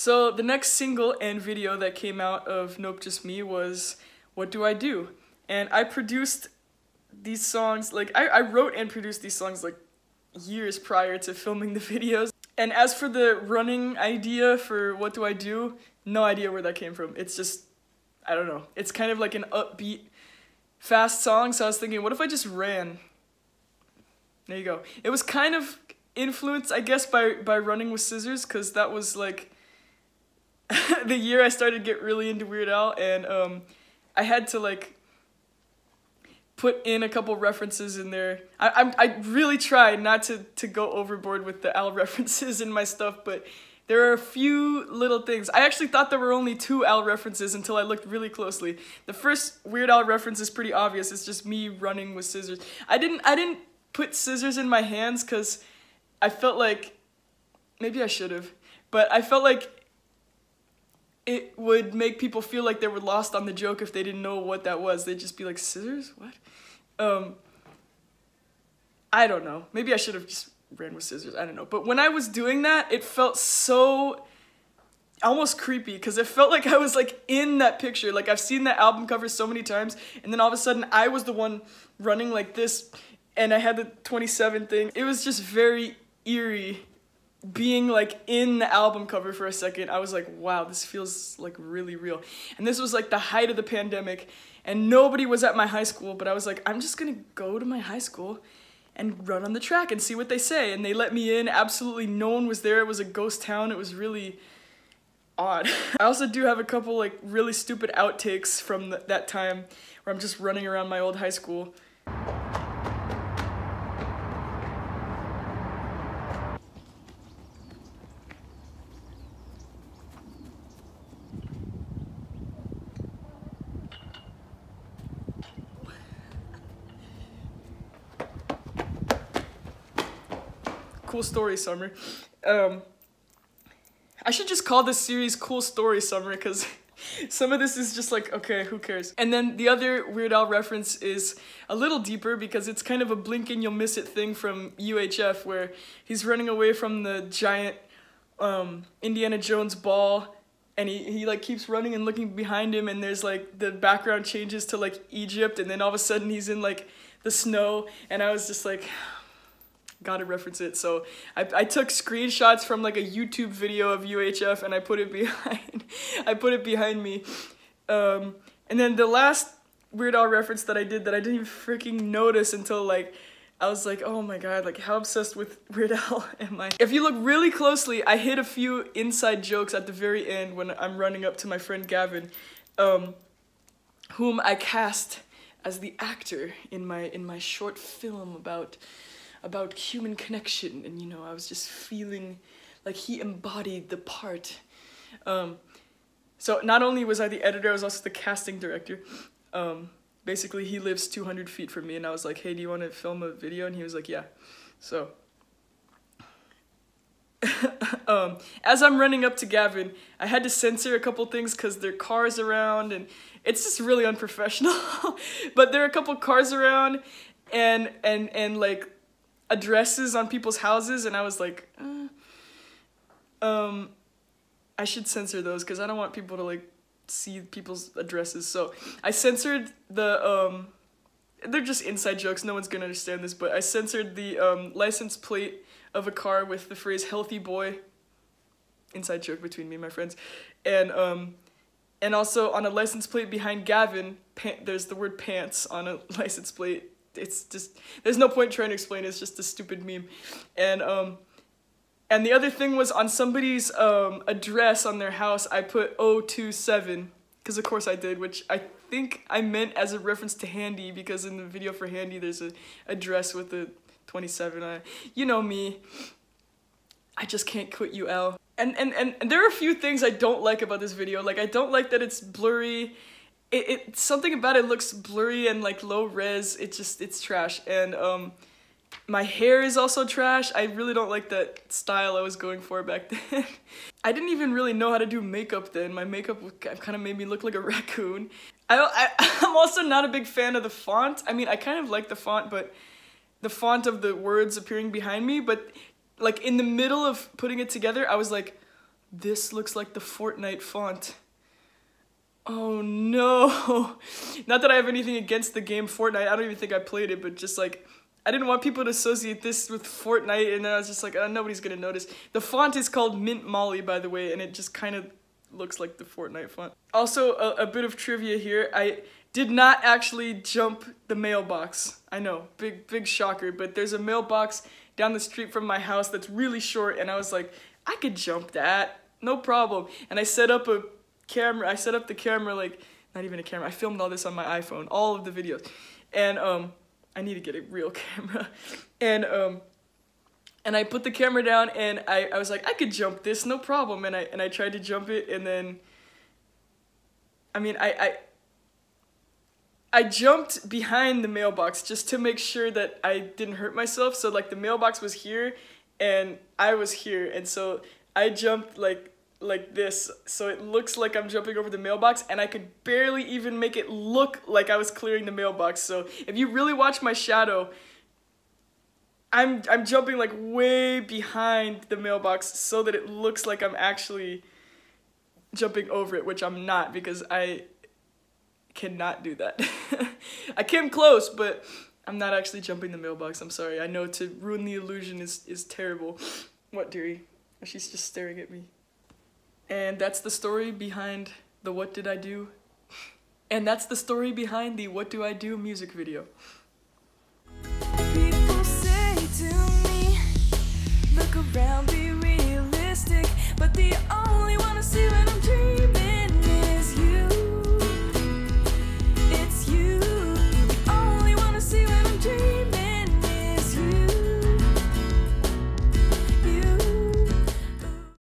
So the next single and video that came out of Nope Just Me was What Do I Do? And I produced these songs, like I wrote and produced these songs like years prior to filming the videos. And as for the running idea for What Do I Do? No idea where that came from. It's just, I don't know. It's kind of like an upbeat, fast song, so I was thinking, what if I just ran? There you go. It was kind of influenced, I guess, by Running with Scissors, because that was like the year I started to get really into Weird Al, and I had to like put in a couple references in there. I really tried not to go overboard with the Al references in my stuff, but there are a few little things. I actually thought there were only 2 Al references until I looked really closely. The first Weird Al reference is pretty obvious. It's just me running with scissors. I didn't put scissors in my hands because I felt like, maybe I should have, but I felt like it would make people feel like they were lost on the joke if they didn't know what that was. They'd just be like, scissors? What? I don't know. Maybe I should have just ran with scissors. I don't know. But when I was doing that, it felt so almost creepy because it felt like I was like in that picture. Like I've seen that album cover so many times, and then all of a sudden I was the one running like this, and I had the 27 thing. It was just very eerie being like in the album cover for a second. I was like, wow, this feels like really real. And this was like the height of the pandemic, and nobody was at my high school, but I was like, I'm just gonna go to my high school and run on the track and see what they say. And they let me in. Absolutely no one was there. It was a ghost town. It was really odd. I also do have a couple like really stupid outtakes from that time where I'm just running around my old high school. Cool Story Summer. I should just call this series Cool Story Summer because some of this is just like, okay, who cares? And then the other Weird Al reference is a little deeper because it's kind of a blink and you'll miss it thing from UHF where he's running away from the giant Indiana Jones ball, and he like keeps running and looking behind him, and there's like the background changes to like Egypt, and then all of a sudden he's in like the snow, and I was just like, gotta reference it. So I took screenshots from like a YouTube video of UHF and I put it behind me. And then the last Weird Al reference that I did that I didn't even freaking notice until like I was like, oh my god, like how obsessed with Weird Al am I? If you look really closely, I hit a few inside jokes at the very end when I'm running up to my friend Gavin, whom I cast as the actor in my short film about human connection, and you know, I was just feeling like he embodied the part. So not only was I the editor, I was also the casting director. Basically he lives 200 feet from me, and I was like, hey, do you want to film a video? And he was like, yeah. So as I'm running up to Gavin, I had to censor a couple things because there are cars around, and it's just really unprofessional. But there are a couple cars around, and like addresses on people's houses, and I was like, I should censor those because I don't want people to like see people's addresses. So I censored the they're just inside jokes, no one's gonna understand this, but I censored the license plate of a car with the phrase healthy boy, inside joke between me and my friends, and also on a license plate behind Gavin, there's the word pants on a license plate. It's just, there's no point trying to explain it, it's just a stupid meme. And the other thing was on somebody's address on their house, I put 027, because of course I did, which I think I meant as a reference to Handy, because in the video for Handy there's a address with the 27 on it. You know me, I just can't quit you, Al. And there are a few things I don't like about this video. Like, I don't like that it's blurry. Something about it looks blurry and like low res. It's trash. And my hair is also trash. I really don't like that style I was going for back then. I didn't even really know how to do makeup then. My makeup kind of made me look like a raccoon. I'm also not a big fan of the font. I mean, I kind of like the font, but the font of the words appearing behind me, but like in the middle of putting it together, I was like, This looks like the Fortnite font. Oh no. Not that I have anything against the game Fortnite. I don't even think I played it, but just like, I didn't want people to associate this with Fortnite, and I was just like, oh, nobody's gonna notice. The font is called Mint Molly, by the way, and it just kind of looks like the Fortnite font. Also, a bit of trivia here. I did not actually jump the mailbox. I know, big shocker, but there's a mailbox down the street from my house that's really short, and I was like, I could jump that, no problem. And I set up a camera, the camera, like, not even a camera, I filmed all this on my iPhone, all of the videos. And, I need to get a real camera. And I put the camera down, and I was like, I could jump this, no problem. And I tried to jump it, and then, I mean, I jumped behind the mailbox just to make sure that I didn't hurt myself. So like the mailbox was here, and I was here, and so I jumped like this, so it looks like I'm jumping over the mailbox, and I could barely even make it look like I was clearing the mailbox. So if you really watch my shadow, I'm jumping like way behind the mailbox so that it looks like I'm actually jumping over it, which I'm not, because I cannot do that. I came close, but I'm not actually jumping the mailbox. I'm sorry. I know to ruin the illusion is terrible. What, dearie? She's just staring at me. And that's the story behind the What Did I Do? And that's the story behind the What Do I Do music video. People say to me, look around, be